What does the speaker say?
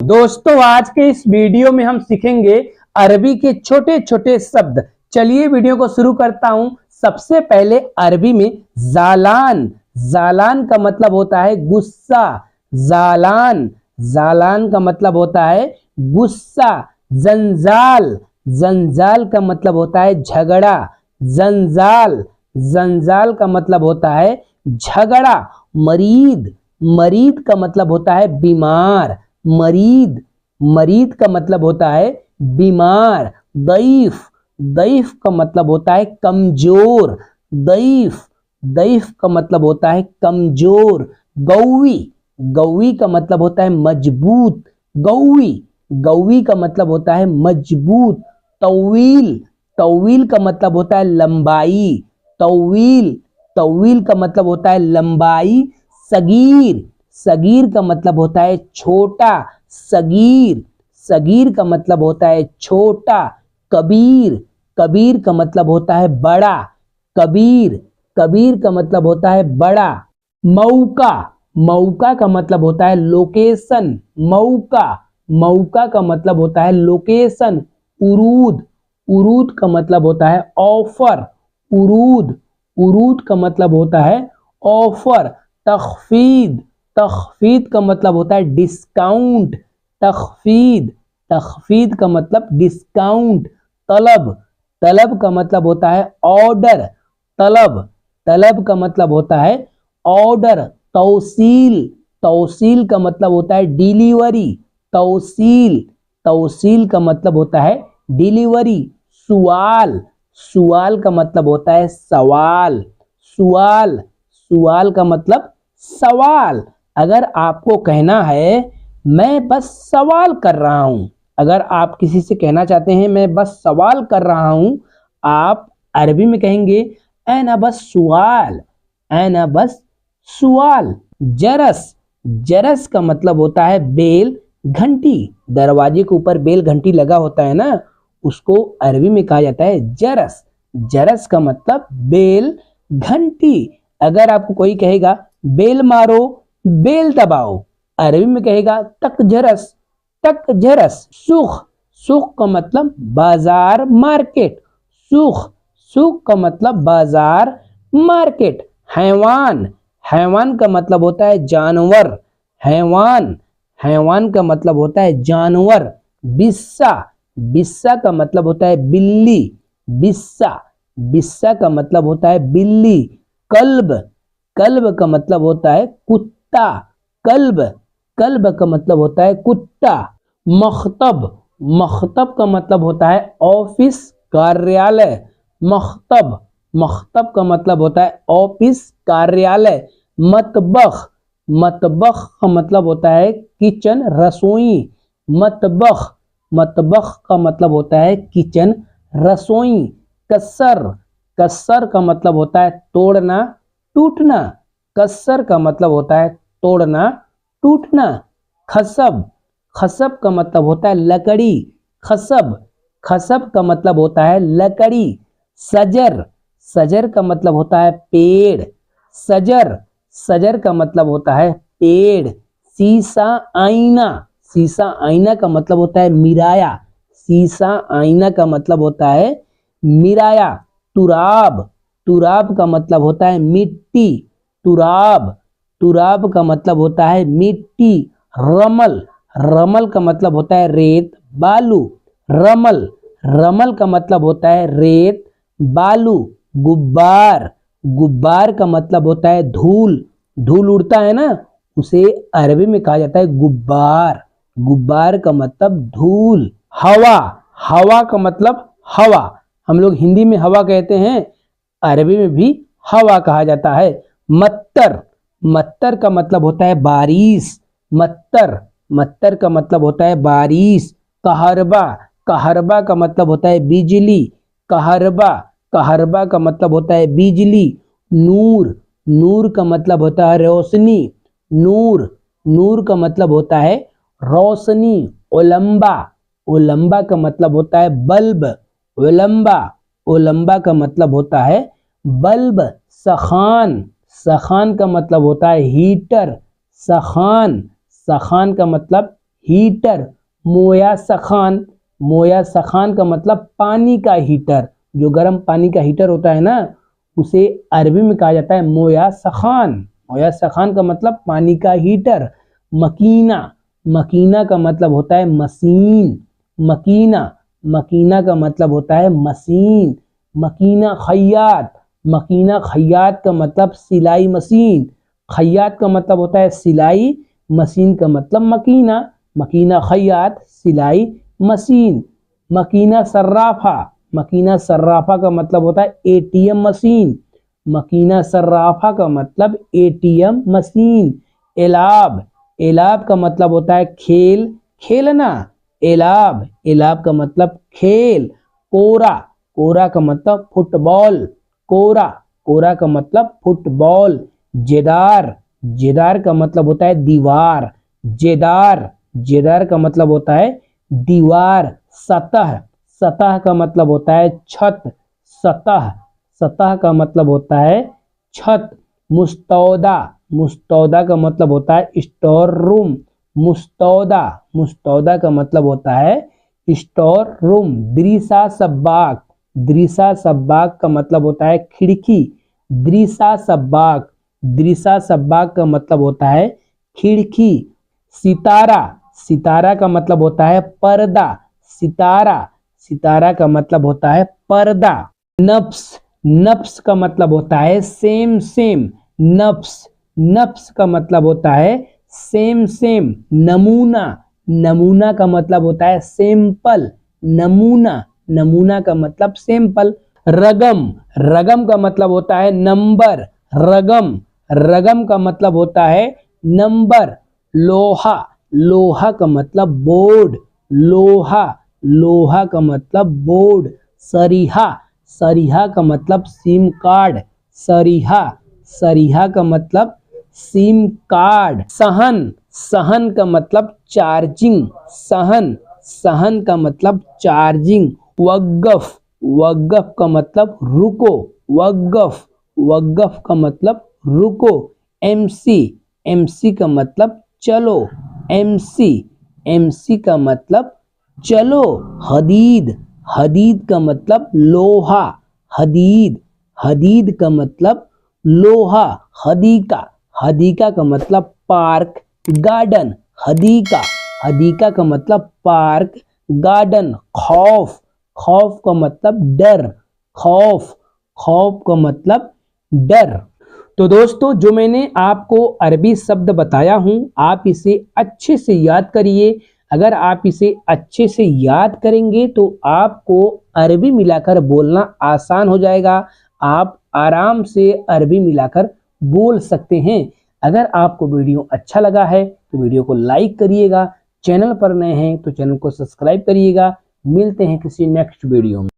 दोस्तों आज के इस वीडियो में हम सीखेंगे अरबी के छोटे छोटे शब्द। चलिए वीडियो को शुरू करता हूं। सबसे पहले अरबी में जालान, जालान का मतलब होता है गुस्सा। जालान, जालान का मतलब होता है गुस्सा। जंजाल, जंजाल का मतलब होता है झगड़ा। जंजाल, जंजाल का मतलब होता है झगड़ा। मरीद, मरीद का मतलब होता है बीमार। मरीद, मरीद का मतलब होता है बीमार। दईफ, दईफ का मतलब होता है कमजोर। दईफ, दईफ का मतलब होता है कमजोर। गौवी, गौवी का मतलब होता है मजबूत। गौवी, गौवी का मतलब होता है मजबूत। तवील, तवील का मतलब होता है लंबाई। तवील, तवील का मतलब होता है लंबाई। सगीर, सगीर का मतलब होता है छोटा। सगीर, सगीर का मतलब होता है छोटा। कबीर, कबीर का मतलब होता है बड़ा। कबीर, कबीर का मतलब होता है बड़ा। मौका, मौका का मतलब होता है लोकेशन। मौका, मौका का मतलब होता है लोकेशन। उरूद, उरूद का मतलब होता है ऑफर। उरूद, उरूद का मतलब होता है ऑफर। तखफीद, तखफीद का मतलब होता है डिस्काउंट। तखफीद, तखफीद का मतलब डिस्काउंट। तलब, तलब का मतलब होता है ऑर्डर। तलब, तलब का मतलब होता है ऑर्डर। तौसील, तौसील का मतलब होता है डिलीवरी। तौसील, तौसील का मतलब होता है डिलीवरी। सुवाल, सुवाल का मतलब होता है सवाल। सुवाल, सुवाल का मतलब सवाल। अगर आपको कहना है मैं बस सवाल कर रहा हूं, अगर आप किसी से कहना चाहते हैं मैं बस सवाल कर रहा हूं, आप अरबी में कहेंगे ऐना बस सुवाल। ऐना बस सुवाल। जरस, जरस का मतलब होता है बेल, घंटी। दरवाजे के ऊपर बेल घंटी लगा होता है ना, उसको अरबी में कहा जाता है जरस। जरस का मतलब बेल, घंटी। अगर आपको कोई कहेगा बेल मारो, बेल दबाओ, अरबी में कहेगा तक जरस, तक जरस। सुख, सुख का मतलब बाजार, मार्केट। सुख, सुख का मतलब बाजार, मार्केट। हैवान, हैवान का मतलब होता है जानवर। हैवान, हैवान का मतलब होता है जानवर। बिस्सा, बिस्सा का मतलब होता है बिल्ली। बिस्सा, बिस्सा का मतलब होता है बिल्ली। कल्ब, कल्ब का मतलब होता है कुत्ता। कल्ब, कल्ब का मतलब होता है कुत्ता। मख्तब, मख्तब का मतलब होता है ऑफिस, कार्यालय। मख्तब, मख्तब का मतलब होता है ऑफिस, कार्यालय। मतबख, मतबख का मतलब होता है किचन, रसोई। मतबख, मतबख का मतलब होता है किचन, रसोई। कसर, कसर का मतलब होता है तोड़ना, टूटना। कसर का मतलब होता है तोड़ना, टूटना। खसब, खसब का मतलब होता है लकड़ी। खसब, खसब का मतलब होता है लकड़ी। सजर, सजर का मतलब होता है पेड़। सजर, सजर का मतलब होता है पेड़। शीशा आईना, शीशा आईना का मतलब होता है मिराया। शीशा आईना का मतलब होता है मिराया। तुराब, तुराब का मतलब होता है मिट्टी। तुराब, तुराब का मतलब होता है मिट्टी। रमल, रमल का मतलब होता है रेत, बालू। रमल, रमल का मतलब होता है रेत, बालू। गुब्बार, गुब्बार का मतलब होता है धूल। धूल उड़ता है ना, उसे अरबी में कहा जाता है गुब्बार। गुब्बार का मतलब धूल। हवा, हवा का मतलब हवा। हम लोग हिंदी में हवा कहते हैं, अरबी में भी हवा कहा जाता है। मत्तर, मत्तर का मतलब होता है बारिश। मत्तर, मत्तर का मतलब होता है बारिश। कहरबा, कहरबा का मतलब होता है बिजली। कहरबा, कहरबा का मतलब होता है बिजली। नूर, नूर का मतलब होता है रोशनी। नूर, नूर का मतलब होता है रोशनी। ओलंबा, ओलंबा का मतलब होता है बल्ब। ओलंबा, ओलंबा का मतलब होता है बल्ब। सखान, सखान का मतलब होता है हीटर। सखान, सखान का मतलब हीटर, मोया सखान, मोया सखान का मतलब पानी का हीटर, जो गर्म पानी का हीटर होता है ना, उसे अरबी में कहा जाता है मोया सखान। मोया सखान का मतलब पानी का हीटर। मकीना, मकीना का मतलब होता है मशीन, मकीना, मकीना का मतलब होता है मशीन। मकीना खैयात, मकीना खैयात का मतलब सिलाई मशीन, खैयात का मतलब होता है सिलाई, मशीन का मतलब मकीना, मकीना खैयात सिलाई मशीन। मकीना सर्राफा, मकीना सर्राफा का मतलब होता है एटीएम मशीन, मकीना सर्राफा का मतलब एटीएम मशीन। एलाब, एलाब का मतलब होता है खेल, खेलना, एलाब, एलाब का मतलब खेल। कोरा, कोरा का मतलब फुटबॉल, कोरा, कोरा का मतलब फुटबॉल। जेदार, जेदार का मतलब होता है दीवार, जेदार, जेदार का मतलब होता है दीवार। सतह, सतह का मतलब होता है छत, सतह, सतह का मतलब होता है छत। मुस्तौदा, मुस्तौदा का मतलब होता है स्टोर रूम, मुस्तौदा, मुस्तौदा का मतलब होता है स्टोर रूम। द्रिसा सब्बाक, द्रिसा सब्बाक का मतलब होता है खिड़की, द्रिसा सब्बाक, द्रिसा सब्बाक का मतलब होता है खिड़की। सितारा, सितारा का मतलब होता है पर्दा, सितारा, सितारा का मतलब होता है पर्दा। नफ्स, नफ्स का मतलब होता है सेम सेम, नफ्स, नफ्स का मतलब होता है सेम सेम। नमूना, नमूना का मतलब होता है सैंपल, नमूना, नमूना का मतलब सैंपल। रगम, रगम का मतलब होता है नंबर, रगम, रगम का मतलब होता है नंबर। लोहा, लोहा का मतलब बोर्ड, लोहा, लोहा का मतलब बोर्ड। सरीहा, सरीहा का मतलब सिम कार्ड, सरीहा, सरीहा का मतलब सिम कार्ड। सहन, सहन का मतलब चार्जिंग, सहन, सहन का मतलब चार्जिंग। वक़्फ़, वक़्फ़ का मतलब रुको, वक़्फ़, वक़्फ़ का मतलब रुको। एमसी, एमसी का मतलब चलो, एमसी, एमसी का मतलब चलो। हदीद, हदीद का मतलब लोहा, हदीद, हदीद का मतलब लोहा। हदीका, हदीका का मतलब पार्क गार्डन, हदीका, हदीका का मतलब पार्क गार्डन। खौफ, खौफ का मतलब डर, खौफ, खौफ का मतलब डर। तो दोस्तों, जो मैंने आपको अरबी शब्द बताया हूं, आप इसे अच्छे से याद करिए। अगर आप इसे अच्छे से याद करेंगे तो आपको अरबी मिलाकर बोलना आसान हो जाएगा, आप आराम से अरबी मिलाकर बोल सकते हैं। अगर आपको वीडियो अच्छा लगा है तो वीडियो को लाइक करिएगा, चैनल पर नए हैं तो चैनल को सब्सक्राइब करिएगा। मिलते हैं किसी नेक्स्ट वीडियो में।